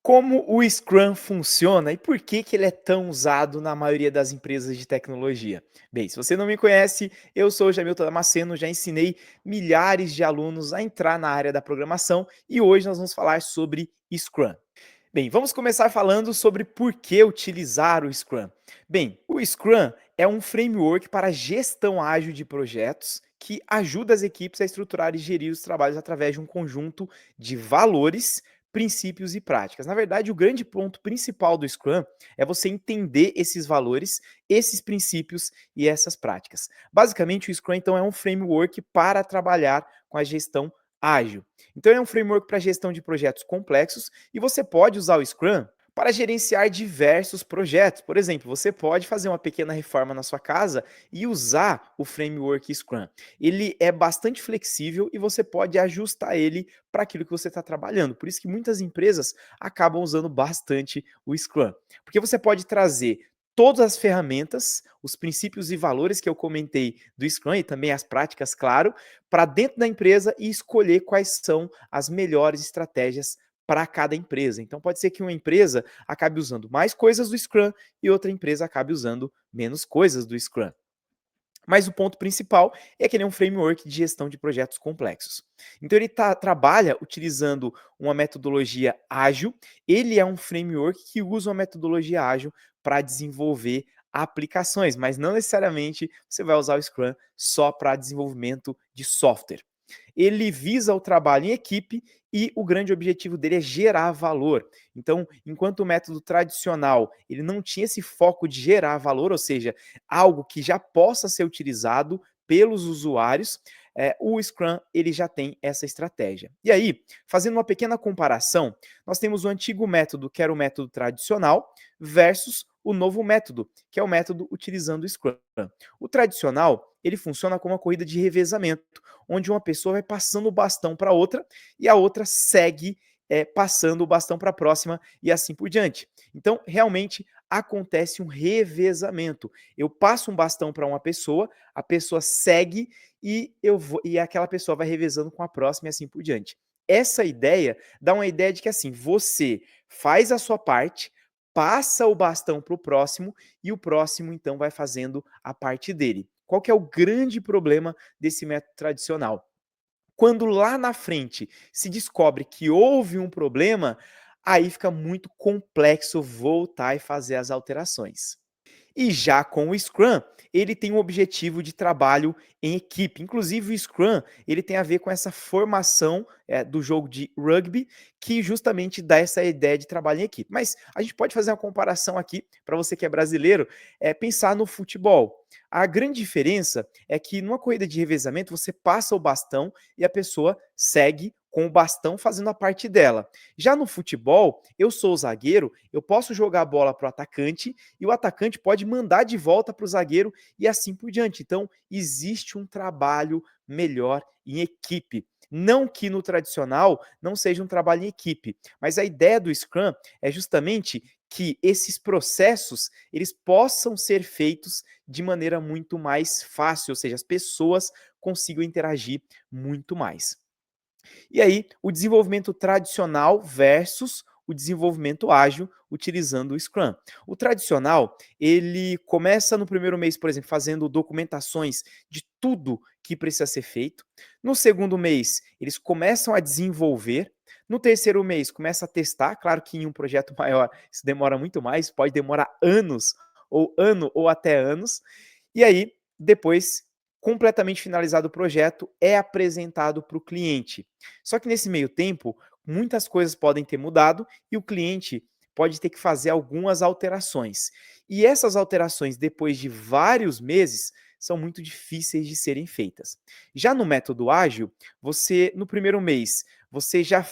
Como o Scrum funciona e por que ele é tão usado na maioria das empresas de tecnologia? Bem, se você não me conhece, eu sou o Jamilton Damasceno, já ensinei milhares de alunos a entrar na área da programação e hoje nós vamos falar sobre Scrum. Bem, vamos começar falando sobre por que utilizar o Scrum. Bem, o Scrum é um framework para gestão ágil de projetos que ajuda as equipes a estruturar e gerir os trabalhos através de um conjunto de valores, princípios e práticas. Na verdade, o grande ponto principal do Scrum é você entender esses valores, esses princípios e essas práticas. Basicamente, o Scrum então é um framework para trabalhar com a gestão ágil. Então, é um framework para gestão de projetos complexos e você pode usar o Scrum para gerenciar diversos projetos. Por exemplo, você pode fazer uma pequena reforma na sua casa e usar o framework Scrum. Ele é bastante flexível e você pode ajustar ele para aquilo que você está trabalhando. Por isso que muitas empresas acabam usando bastante o Scrum. Porque você pode trazer todas as ferramentas, os princípios e valores que eu comentei do Scrum e também as práticas, claro, para dentro da empresa e escolher quais são as melhores estratégias para cada empresa. Então pode ser que uma empresa acabe usando mais coisas do Scrum e outra empresa acabe usando menos coisas do Scrum. Mas o ponto principal é que ele é um framework de gestão de projetos complexos. Então ele trabalha utilizando uma metodologia ágil, ele é um framework que usa uma metodologia ágil para desenvolver aplicações, mas não necessariamente você vai usar o Scrum só para desenvolvimento de software. Ele visa o trabalho em equipe e o grande objetivo dele é gerar valor. Então, enquanto o método tradicional ele não tinha esse foco de gerar valor, ou seja, algo que já possa ser utilizado pelos usuários, o Scrum ele já tem essa estratégia. E aí, fazendo uma pequena comparação, nós temos o antigo método, que era o método tradicional, versus o novo método, que é o método utilizando o Scrum. O tradicional, ele funciona como uma corrida de revezamento, onde uma pessoa vai passando o bastão para outra e a outra segue passando o bastão para a próxima e assim por diante. Então, realmente acontece um revezamento. Eu passo um bastão para uma pessoa, a pessoa segue e aquela pessoa vai revezando com a próxima e assim por diante. Essa ideia dá uma ideia de que assim, você faz a sua parte, passa o bastão para o próximo e o próximo então vai fazendo a parte dele. Qual que é o grande problema desse método tradicional? Quando lá na frente se descobre que houve um problema, aí fica muito complexo voltar e fazer as alterações. E já com o Scrum, ele tem um objetivo de trabalho em equipe. Inclusive o Scrum, ele tem a ver com essa formação do jogo de rugby, que justamente dá essa ideia de trabalho em equipe. Mas a gente pode fazer uma comparação aqui, para você que é brasileiro, pensar no futebol. A grande diferença é que numa corrida de revezamento, você passa o bastão e a pessoa segue com o bastão fazendo a parte dela. Já no futebol, eu sou o zagueiro, eu posso jogar a bola para o atacante e o atacante pode mandar de volta para o zagueiro e assim por diante. Então, existe um trabalho melhor em equipe. Não que no tradicional não seja um trabalho em equipe, mas a ideia do Scrum é justamente que esses processos eles possam ser feitos de maneira muito mais fácil, ou seja, as pessoas consigam interagir muito mais. E aí, o desenvolvimento tradicional versus o desenvolvimento ágil utilizando o Scrum. O tradicional, ele começa no primeiro mês, por exemplo, fazendo documentações de tudo que precisa ser feito. No segundo mês, eles começam a desenvolver. No terceiro mês, começa a testar. Claro que em um projeto maior isso demora muito mais, pode demorar anos, ou ano ou até anos. E aí, depois, completamente finalizado o projeto, é apresentado para o cliente. Só que nesse meio tempo, muitas coisas podem ter mudado e o cliente pode ter que fazer algumas alterações. E essas alterações, depois de vários meses, são muito difíceis de serem feitas. Já no método ágil, você no primeiro mês, você já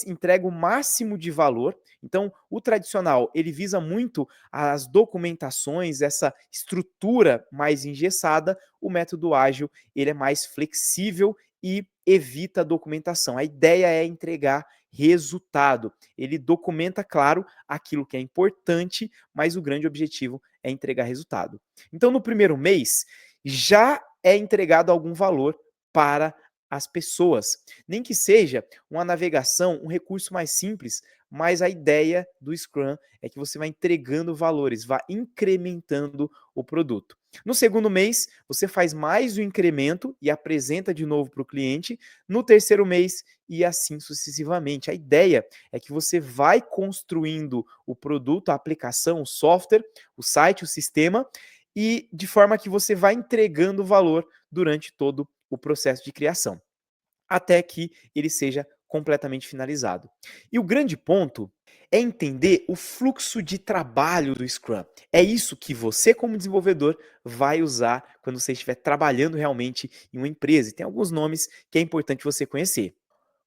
entrega o máximo de valor. Então, o tradicional, ele visa muito as documentações, essa estrutura mais engessada. O método ágil, ele é mais flexível e evita a documentação. A ideia é entregar resultado. Ele documenta, claro, aquilo que é importante, mas o grande objetivo é entregar resultado. Então, no primeiro mês, já é entregado algum valor para as pessoas. Nem que seja uma navegação, um recurso mais simples mas a ideia do Scrum é que você vai entregando valores, vá incrementando o produto. No segundo mês, você faz mais o incremento e apresenta de novo para o cliente. No terceiro mês, e assim sucessivamente. A ideia é que você vai construindo o produto, a aplicação, o software, o site, o sistema, e de forma que você vai entregando valor durante todo o processo de criação, até que ele seja completamente finalizado. E o grande ponto é entender o fluxo de trabalho do Scrum. É isso que você, como desenvolvedor, vai usar quando você estiver trabalhando realmente em uma empresa. E tem alguns nomes que é importante você conhecer.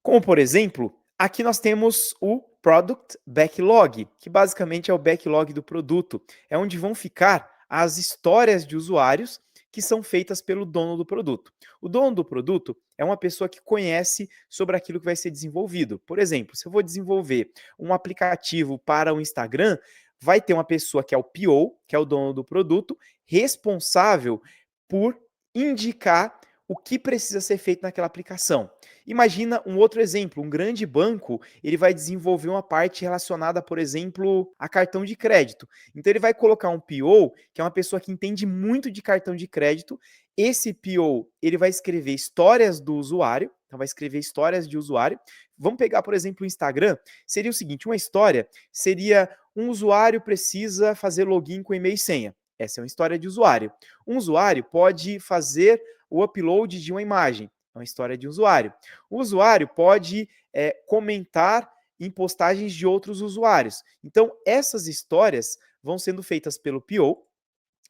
Como, por exemplo, aqui nós temos o Product Backlog, que basicamente é o backlog do produto. É onde vão ficar as histórias de usuários que são feitas pelo dono do produto. O dono do produto é uma pessoa que conhece sobre aquilo que vai ser desenvolvido. Por exemplo, se eu vou desenvolver um aplicativo para o Instagram, vai ter uma pessoa que é o PO, que é o dono do produto, responsável por indicar o que precisa ser feito naquela aplicação. Imagina um outro exemplo, um grande banco, ele vai desenvolver uma parte relacionada, por exemplo, a cartão de crédito. Então ele vai colocar um PO, que é uma pessoa que entende muito de cartão de crédito. Esse PO, ele vai escrever histórias do usuário, então vai escrever histórias de usuário. Vamos pegar, por exemplo, o Instagram. Seria o seguinte, uma história seria um usuário precisa fazer login com e-mail e senha. Essa é uma história de usuário. Um usuário pode fazer o upload de uma imagem. É uma história de usuário. O usuário pode comentar em postagens de outros usuários. Então, essas histórias vão sendo feitas pelo PO,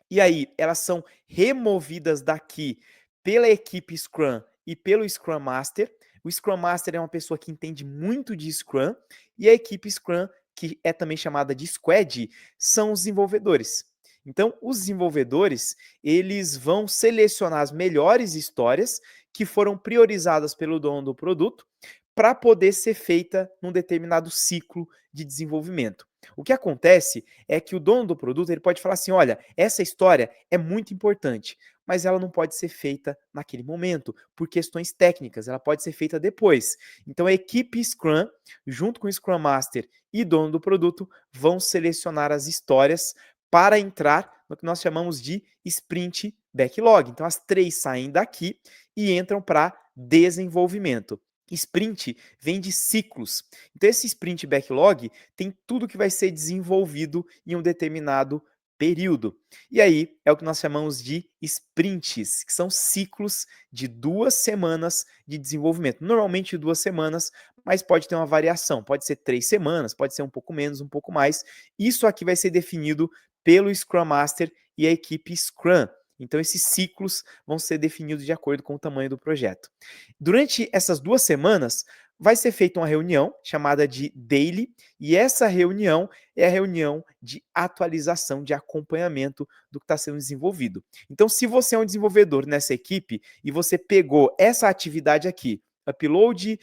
e aí elas são removidas daqui pela equipe Scrum e pelo Scrum Master. O Scrum Master é uma pessoa que entende muito de Scrum, e a equipe Scrum, que é também chamada de Squad, são os desenvolvedores. Então, os desenvolvedores, eles vão selecionar as melhores histórias que foram priorizadas pelo dono do produto para poder ser feita num determinado ciclo de desenvolvimento. O que acontece é que o dono do produto ele pode falar assim: olha, essa história é muito importante, mas ela não pode ser feita naquele momento, por questões técnicas, ela pode ser feita depois. Então a equipe Scrum, junto com o Scrum Master e dono do produto, vão selecionar as histórias para entrar no que nós chamamos de sprint backlog. Então as três saem daqui e entram para desenvolvimento. Sprint vem de ciclos. Então, esse sprint backlog tem tudo que vai ser desenvolvido em um determinado período. E aí é o que nós chamamos de sprints, que são ciclos de 2 semanas de desenvolvimento. Normalmente 2 semanas, mas pode ter uma variação. Pode ser 3 semanas, pode ser um pouco menos, um pouco mais. Isso aqui vai ser definido pelo Scrum Master e a equipe Scrum. Então, esses ciclos vão ser definidos de acordo com o tamanho do projeto. Durante essas 2 semanas, vai ser feita uma reunião chamada de daily, e essa reunião é a reunião de atualização, de acompanhamento do que está sendo desenvolvido. Então, se você é um desenvolvedor nessa equipe e você pegou essa atividade aqui, upload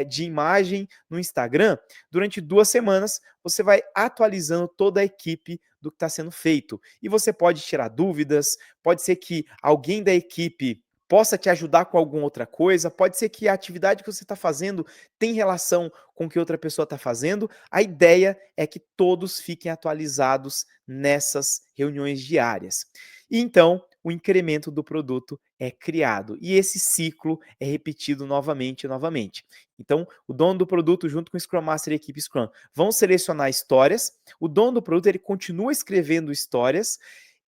de imagem no Instagram, durante 2 semanas você vai atualizando toda a equipe do que está sendo feito. E você pode tirar dúvidas, pode ser que alguém da equipe possa te ajudar com alguma outra coisa, pode ser que a atividade que você está fazendo tem relação com o que outra pessoa está fazendo. A ideia é que todos fiquem atualizados nessas reuniões diárias. E então, o incremento do produto é criado. E esse ciclo é repetido novamente e novamente. Então, o dono do produto, junto com o Scrum Master e a equipe Scrum, vão selecionar histórias. O dono do produto ele continua escrevendo histórias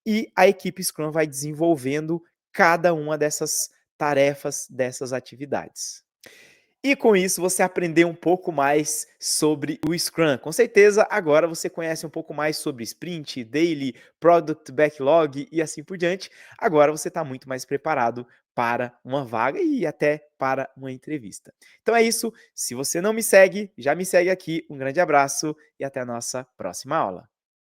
e a equipe Scrum vai desenvolvendo cada uma dessas tarefas, dessas atividades. E com isso você aprendeu um pouco mais sobre o Scrum. Com certeza agora você conhece um pouco mais sobre Sprint, Daily, Product Backlog e assim por diante. Agora você está muito mais preparado para uma vaga e até para uma entrevista. Então é isso. Se você não me segue, já me segue aqui. Um grande abraço e até a nossa próxima aula.